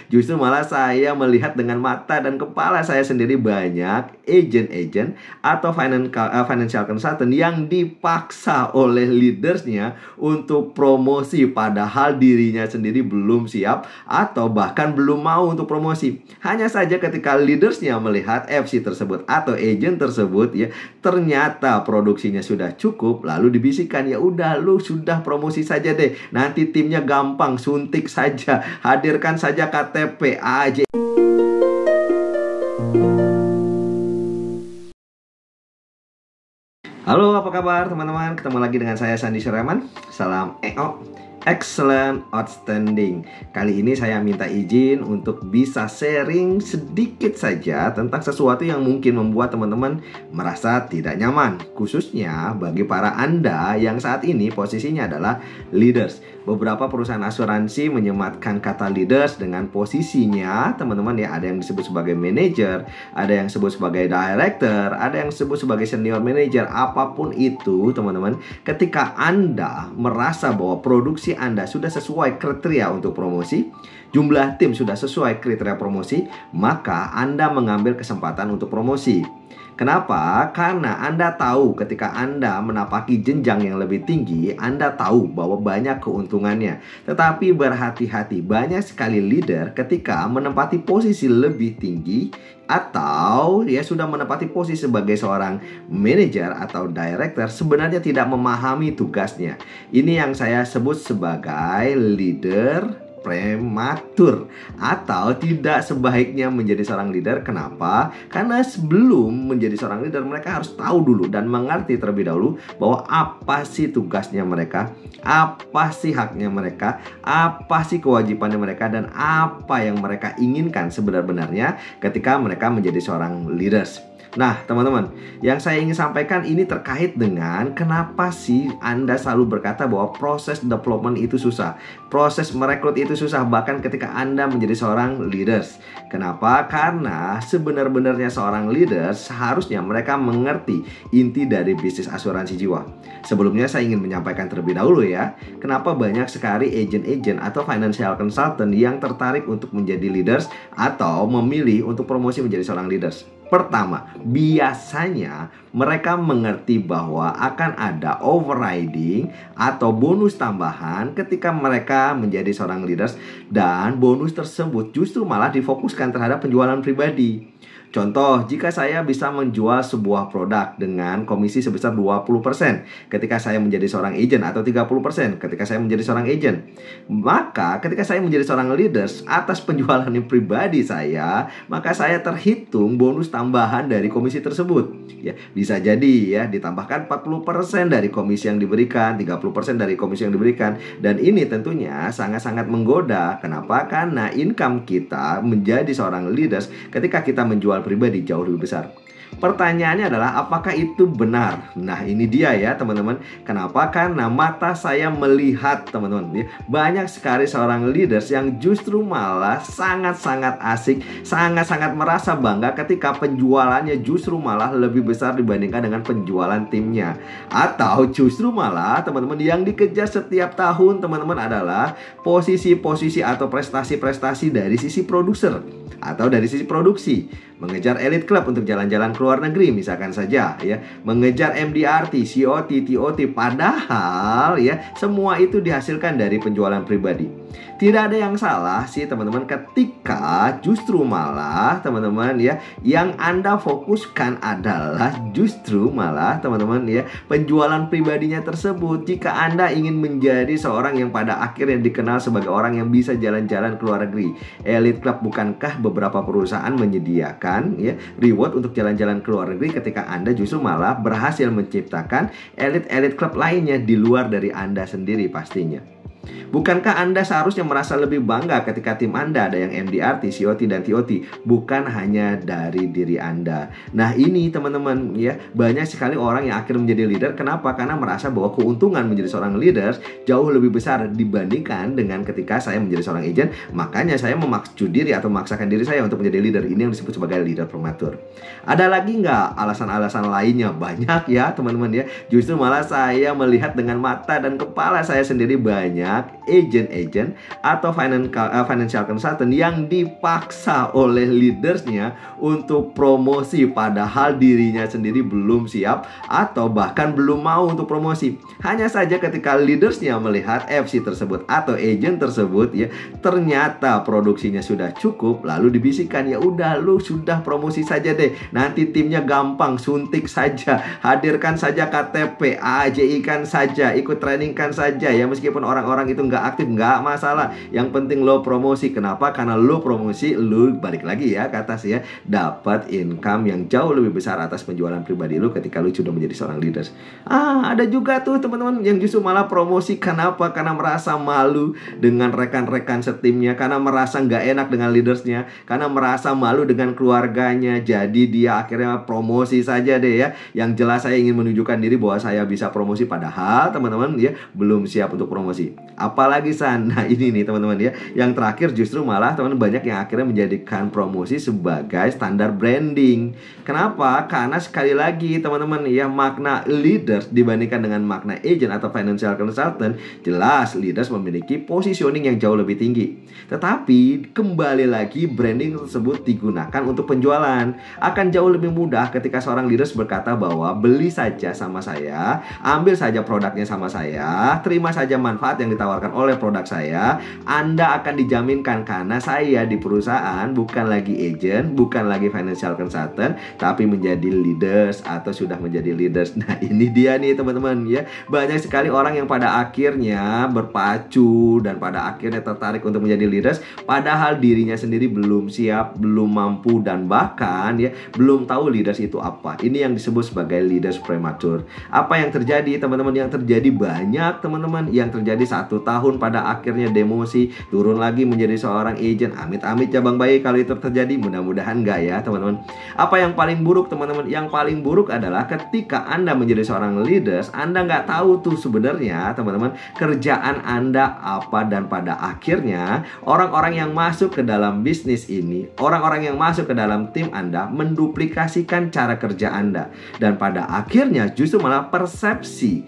Justru malah saya melihat dengan mata dan kepala saya sendiri banyak agent-agent atau financial consultant yang dipaksa oleh leadersnya untuk promosi padahal dirinya sendiri belum siap atau bahkan belum mau untuk promosi. Hanya saja ketika leadersnya melihat FC tersebut atau agent tersebut ya, ternyata produksinya sudah cukup, lalu dibisikkan, ya udah lu sudah promosi saja deh, nanti timnya gampang, suntik saja, hadirkan saja KTP aja. Halo, apa kabar teman-teman? Ketemu lagi dengan saya Sandi Syureman. Salam EO, excellent, outstanding. Kali ini saya minta izin untuk bisa sharing sedikit saja tentang sesuatu yang mungkin membuat teman-teman merasa tidak nyaman, khususnya bagi para Anda yang saat ini posisinya adalah leaders. Beberapa perusahaan asuransi menyematkan kata leaders dengan posisinya, teman-teman ya, ada yang disebut sebagai manager, ada yang disebut sebagai director, ada yang disebut sebagai senior manager. Apapun itu teman-teman, ketika Anda merasa bahwa produksi Anda sudah sesuai kriteria untuk promosi, jumlah tim sudah sesuai kriteria promosi, maka Anda mengambil kesempatan untuk promosi. Kenapa? Karena Anda tahu ketika Anda menapaki jenjang yang lebih tinggi, Anda tahu bahwa banyak keuntungannya. Tetapi berhati-hati, banyak sekali leader ketika menempati posisi lebih tinggi atau ya sudah menempati posisi sebagai seorang manajer atau director, sebenarnya tidak memahami tugasnya. Ini yang saya sebut sebagai leader prematur atau tidak sebaiknya menjadi seorang leader. Kenapa? Karena sebelum menjadi seorang leader, mereka harus tahu dulu dan mengerti terlebih dahulu bahwa apa sih tugasnya mereka, apa sih haknya mereka, apa sih kewajibannya mereka, dan apa yang mereka inginkan sebenar-benarnya ketika mereka menjadi seorang leaders. Nah teman-teman, yang saya ingin sampaikan ini terkait dengan kenapa sih Anda selalu berkata bahwa proses development itu susah, proses merekrut itu susah, bahkan ketika Anda menjadi seorang leaders. Kenapa? Karena sebenar-benarnya seorang leader seharusnya mereka mengerti inti dari bisnis asuransi jiwa. Sebelumnya saya ingin menyampaikan terlebih dahulu ya, kenapa banyak sekali agent-agent atau financial consultant yang tertarik untuk menjadi leaders atau memilih untuk promosi menjadi seorang leaders. Pertama, biasanya mereka mengerti bahwa akan ada overriding atau bonus tambahan ketika mereka menjadi seorang leaders, dan bonus tersebut justru malah difokuskan terhadap penjualan pribadi. Contoh, jika saya bisa menjual sebuah produk dengan komisi sebesar 20% ketika saya menjadi seorang agent, atau 30% ketika saya menjadi seorang agent, maka ketika saya menjadi seorang leaders atas penjualan yang pribadi saya, maka saya terhitung bonus tambahan dari komisi tersebut. Ya, bisa jadi ya ditambahkan 40% dari komisi yang diberikan, 30% dari komisi yang diberikan, dan ini tentunya sangat-sangat menggoda. Kenapa? Karena income kita menjadi seorang leaders ketika kita menjual pribadi jauh lebih besar. Pertanyaannya adalah apakah itu benar? Nah ini dia ya teman-teman. Kenapa? Karena mata saya melihat teman-teman ya, banyak sekali seorang leaders yang justru malah sangat-sangat asik, sangat-sangat merasa bangga ketika penjualannya justru malah lebih besar dibandingkan dengan penjualan timnya. Atau justru malah teman-teman yang dikejar setiap tahun teman-teman adalah posisi-posisi atau prestasi-prestasi dari sisi produser atau dari sisi produksi. Mengejar elite club untuk jalan-jalan ke luar negeri misalkan saja ya, mengejar MDRT, COT, TOT, padahal ya semua itu dihasilkan dari penjualan pribadi. Tidak ada yang salah sih teman-teman ketika justru malah teman-teman ya, yang Anda fokuskan adalah justru malah teman-teman ya penjualan pribadinya tersebut. Jika Anda ingin menjadi seorang yang pada akhirnya dikenal sebagai orang yang bisa jalan-jalan ke luar negeri, elite club, bukankah beberapa perusahaan menyediakan ya reward untuk jalan-jalan ke luar negeri ketika Anda justru malah berhasil menciptakan elite club lainnya di luar dari Anda sendiri pastinya. Bukankah Anda seharusnya merasa lebih bangga ketika tim Anda ada yang MDRT, COT, dan TOT, bukan hanya dari diri Anda? Nah ini teman-teman ya, banyak sekali orang yang akhirnya menjadi leader. Kenapa? Karena merasa bahwa keuntungan menjadi seorang leader jauh lebih besar dibandingkan dengan ketika saya menjadi seorang agent. Makanya saya memaksa diri atau memaksakan diri saya untuk menjadi leader. Ini yang disebut sebagai leader prematur. Ada lagi nggak alasan-alasan lainnya? Banyak ya teman-teman ya. Justru malah saya melihat dengan mata dan kepala saya sendiri banyak banyak agent-agent atau financial consultant yang dipaksa oleh leadersnya untuk promosi padahal dirinya sendiri belum siap atau bahkan belum mau untuk promosi. Hanya saja ketika leadersnya melihat FC tersebut atau agent tersebut ya, ternyata produksinya sudah cukup, lalu dibisikkan, ya udah lu sudah promosi saja deh, nanti timnya gampang, suntik saja, hadirkan saja KTP, AJI kan saja, ikut training kan saja ya, meskipun orang-orang itu nggak aktif nggak masalah, yang penting lo promosi. Kenapa? Karena lo promosi, lo balik lagi ya ke atas ya, dapat income yang jauh lebih besar atas penjualan pribadi lo ketika lo sudah menjadi seorang leaders. Ada juga tuh teman-teman yang justru malah promosi. Kenapa? Karena merasa malu dengan rekan-rekan setimnya, karena merasa nggak enak dengan leadersnya, karena merasa malu dengan keluarganya. Jadi dia akhirnya promosi saja deh ya. Yang jelas saya ingin menunjukkan diri bahwa saya bisa promosi, padahal teman-teman ya belum siap untuk promosi. Apalagi nah ini nih teman-teman ya, yang terakhir justru malah teman-teman banyak yang akhirnya menjadikan promosi sebagai standar branding. Kenapa? Karena sekali lagi teman-teman ya, makna leaders dibandingkan dengan makna agent atau financial consultant, jelas leaders memiliki positioning yang jauh lebih tinggi. Tetapi kembali lagi, branding tersebut digunakan untuk penjualan. Akan jauh lebih mudah ketika seorang leaders berkata bahwa beli saja sama saya, ambil saja produknya sama saya, terima saja manfaat yang ditawarkan oleh produk saya, Anda akan dijaminkan karena saya di perusahaan bukan lagi agent, bukan lagi financial consultant, tapi menjadi leaders atau sudah menjadi leaders. Nah ini dia nih teman-teman ya, banyak sekali orang yang pada akhirnya berpacu dan pada akhirnya tertarik untuk menjadi leaders, padahal dirinya sendiri belum siap, belum mampu, dan bahkan ya belum tahu leaders itu apa. Ini yang disebut sebagai leaders premature. Apa yang terjadi teman-teman? Yang terjadi banyak teman-teman, yang terjadi 1 tahun pada akhirnya demosi, turun lagi menjadi seorang agent. Amit-amit ya Bang Bayi kalau itu terjadi, mudah-mudahan enggak ya teman-teman. Apa yang paling buruk teman-teman? Yang paling buruk adalah ketika Anda menjadi seorang leaders, Anda nggak tahu tuh sebenarnya teman-teman kerjaan Anda apa, dan pada akhirnya orang-orang yang masuk ke dalam bisnis ini, orang-orang yang masuk ke dalam tim Anda menduplikasikan cara kerja Anda, dan pada akhirnya justru malah persepsi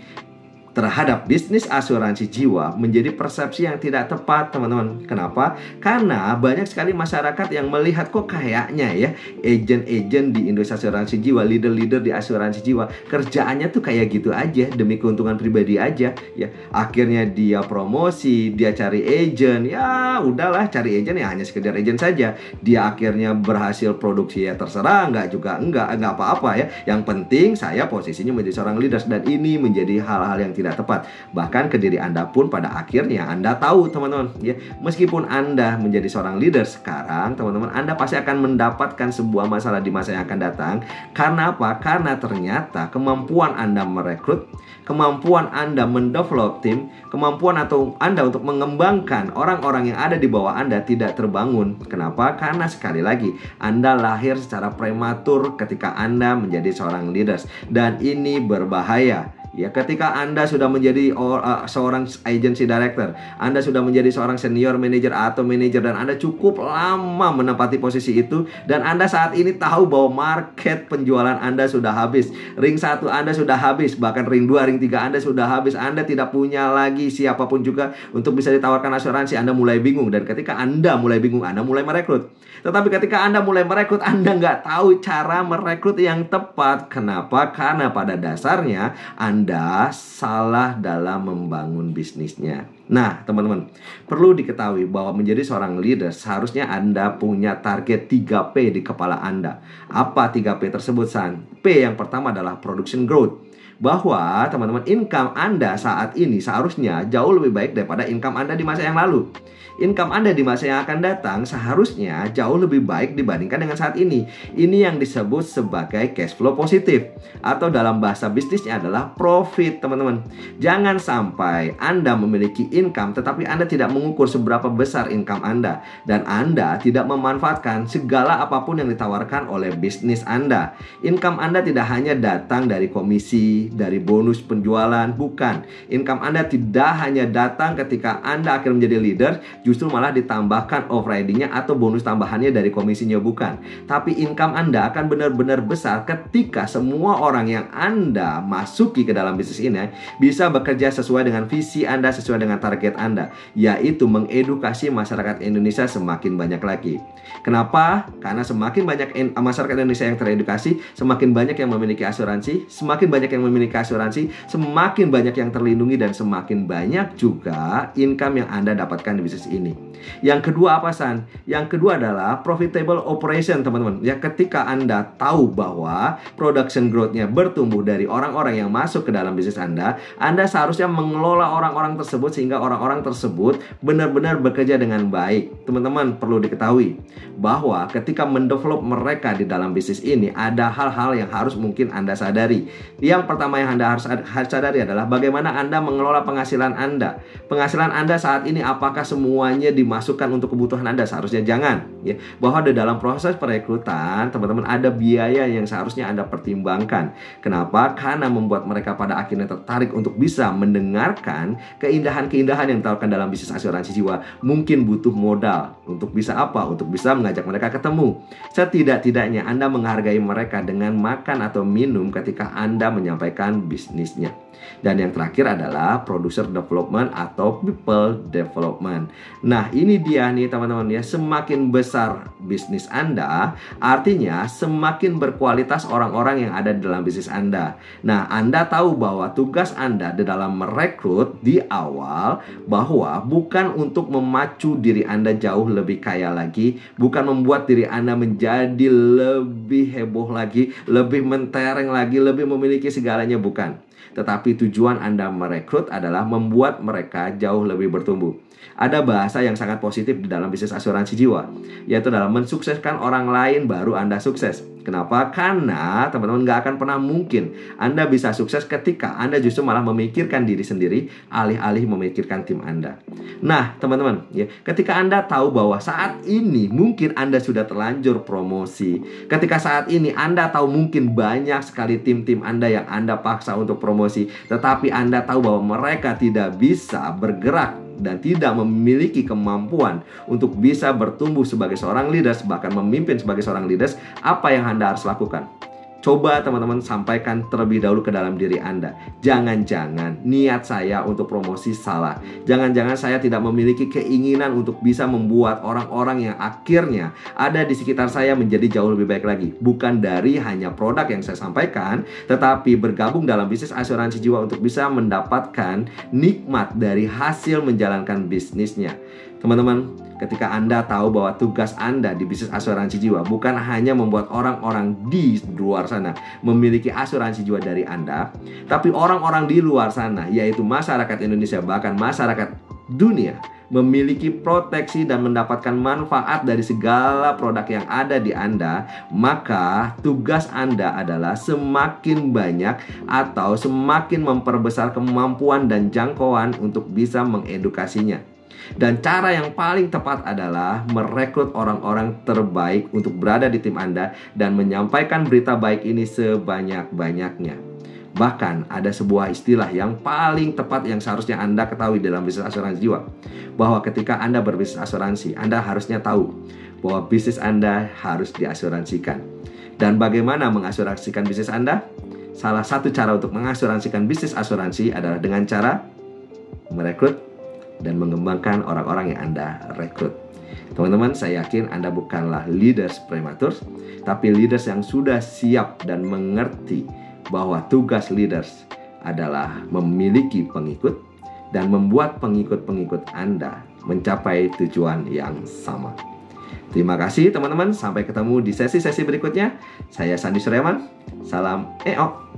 terhadap bisnis asuransi jiwa menjadi persepsi yang tidak tepat teman-teman. Kenapa? Karena banyak sekali masyarakat yang melihat kok kayaknya ya agent-agent di industri asuransi jiwa, leader-leader di asuransi jiwa kerjaannya tuh kayak gitu aja demi keuntungan pribadi aja ya. Akhirnya dia promosi, dia cari agent, ya udahlah cari agent ya hanya sekedar agent saja. Dia akhirnya berhasil produksi ya terserah, enggak apa-apa ya. Yang penting saya posisinya menjadi seorang leaders, dan ini menjadi hal-hal yang tidak tepat. Bahkan ke diri Anda pun pada akhirnya Anda tahu teman-teman ya, meskipun Anda menjadi seorang leader sekarang teman-teman, Anda pasti akan mendapatkan sebuah masalah di masa yang akan datang. Karena apa? Karena ternyata kemampuan Anda merekrut, kemampuan Anda mendevelop tim, kemampuan atau Anda untuk mengembangkan orang-orang yang ada di bawah Anda tidak terbangun. Kenapa? Karena sekali lagi Anda lahir secara prematur ketika Anda menjadi seorang leaders, dan ini berbahaya. Ya, ketika Anda sudah menjadi seorang agency director, Anda sudah menjadi seorang senior manager atau manager, dan Anda cukup lama menempati posisi itu, dan Anda saat ini tahu bahwa market penjualan Anda sudah habis, ring 1 Anda sudah habis, bahkan ring 2, ring 3 Anda sudah habis, Anda tidak punya lagi siapapun juga untuk bisa ditawarkan asuransi. Anda mulai bingung, dan ketika Anda mulai bingung, Anda mulai merekrut. Tetapi ketika Anda mulai merekrut, Anda nggak tahu cara merekrut yang tepat. Kenapa? Karena pada dasarnya Anda salah dalam membangun bisnisnya. Nah teman-teman, perlu diketahui bahwa menjadi seorang leader seharusnya Anda punya target 3P di kepala Anda. Apa 3P tersebut, San? P yang pertama adalah production growth. Bahwa teman-teman, income Anda saat ini seharusnya jauh lebih baik daripada income Anda di masa yang lalu. Income Anda di masa yang akan datang seharusnya jauh lebih baik dibandingkan dengan saat ini. Ini yang disebut sebagai cash flow positif, atau dalam bahasa bisnisnya adalah profit teman-teman. Jangan sampai Anda memiliki income tetapi Anda tidak mengukur seberapa besar income Anda, dan Anda tidak memanfaatkan segala apapun yang ditawarkan oleh bisnis Anda. Income Anda tidak hanya datang dari komisi, dari bonus penjualan, bukan. Income Anda tidak hanya datang ketika Anda akhirnya menjadi leader, justru malah ditambahkan overridingnya atau bonus tambahannya dari komisinya, bukan. Tapi income Anda akan benar-benar besar ketika semua orang yang Anda masuki ke dalam bisnis ini bisa bekerja sesuai dengan visi Anda, sesuai dengan target Anda, yaitu mengedukasi masyarakat Indonesia semakin banyak lagi. Kenapa? Karena semakin banyak masyarakat Indonesia yang teredukasi, semakin banyak yang memiliki asuransi, semakin banyak yang memiliki asuransi, semakin banyak yang terlindungi, dan semakin banyak juga income yang Anda dapatkan di bisnis ini. Yang kedua apa, San? Yang kedua adalah profitable operation, teman-teman. Ya, ketika Anda tahu bahwa production growth-nya bertumbuh dari orang-orang yang masuk ke dalam bisnis Anda seharusnya mengelola orang-orang tersebut sehingga orang-orang tersebut benar-benar bekerja dengan baik. Teman-teman perlu diketahui bahwa ketika mendevelop mereka di dalam bisnis ini ada hal-hal yang harus mungkin Anda sadari. Yang pertama yang Anda harus sadari adalah bagaimana Anda mengelola penghasilan Anda. Penghasilan Anda saat ini apakah semuanya dimasukkan untuk kebutuhan Anda? Seharusnya jangan, ya. Bahwa di dalam proses perekrutan, teman-teman, ada biaya yang seharusnya Anda pertimbangkan. Kenapa? Karena membuat mereka pada akhirnya tertarik untuk bisa mendengarkan keindahan-keindahan yang ditawarkan dalam bisnis asuransi jiwa. Mungkin butuh modal untuk bisa apa? Untuk bisa mengajak mereka ketemu. Setidak-tidaknya Anda menghargai mereka dengan makan atau minum ketika Anda menyampaikan bisnisnya. Dan yang terakhir adalah producer development atau people development. Nah, ini dia nih teman-teman ya, semakin besar bisnis Anda, artinya semakin berkualitas orang-orang yang ada di dalam bisnis Anda. Nah, Anda tahu bahwa tugas Anda di dalam merekrut di awal bahwa bukan untuk memacu diri Anda jauh lebih kaya lagi, bukan membuat diri Anda menjadi lebih heboh lagi, lebih mentereng lagi, lebih memiliki segalanya, bukan. Tetapi tujuan Anda merekrut adalah membuat mereka jauh lebih bertumbuh. Ada bahasa yang sangat positif di dalam bisnis asuransi jiwa, yaitu dalam mensukseskan orang lain baru Anda sukses. Kenapa? Karena teman-teman gak akan pernah mungkin Anda bisa sukses ketika Anda justru malah memikirkan diri sendiri alih-alih memikirkan tim Anda. Nah teman-teman ya, ketika Anda tahu bahwa saat ini mungkin Anda sudah terlanjur promosi, ketika saat ini Anda tahu mungkin banyak sekali tim-tim Anda yang Anda paksa untuk promosi, tetapi Anda tahu bahwa mereka tidak bisa bergerak dan tidak memiliki kemampuan untuk bisa bertumbuh sebagai seorang leaders, bahkan memimpin sebagai seorang leaders, apa yang Anda harus lakukan? Coba teman-teman sampaikan terlebih dahulu ke dalam diri Anda. Jangan-jangan niat saya untuk promosi salah. Jangan-jangan saya tidak memiliki keinginan untuk bisa membuat orang-orang yang akhirnya ada di sekitar saya menjadi jauh lebih baik lagi. Bukan dari hanya produk yang saya sampaikan, tetapi bergabung dalam bisnis asuransi jiwa untuk bisa mendapatkan nikmat dari hasil menjalankan bisnisnya. Teman-teman, ketika Anda tahu bahwa tugas Anda di bisnis asuransi jiwa bukan hanya membuat orang-orang di luar sana memiliki asuransi jiwa dari Anda, tapi orang-orang di luar sana, yaitu masyarakat Indonesia, bahkan masyarakat dunia, memiliki proteksi dan mendapatkan manfaat dari segala produk yang ada di Anda, maka tugas Anda adalah semakin banyak atau semakin memperbesar kemampuan dan jangkauan untuk bisa mengedukasinya. Dan cara yang paling tepat adalah merekrut orang-orang terbaik untuk berada di tim Anda dan menyampaikan berita baik ini sebanyak-banyaknya. Bahkan ada sebuah istilah yang paling tepat yang seharusnya Anda ketahui dalam bisnis asuransi jiwa, bahwa ketika Anda berbisnis asuransi, Anda harusnya tahu bahwa bisnis Anda harus diasuransikan. Dan bagaimana mengasuransikan bisnis Anda? Salah satu cara untuk mengasuransikan bisnis asuransi adalah dengan cara merekrut dan mengembangkan orang-orang yang Anda rekrut. Teman-teman, saya yakin Anda bukanlah leaders prematur, tapi leaders yang sudah siap dan mengerti bahwa tugas leaders adalah memiliki pengikut dan membuat pengikut-pengikut Anda mencapai tujuan yang sama. Terima kasih teman-teman, sampai ketemu di sesi-sesi berikutnya. Saya Sandi Suryaman, salam EO.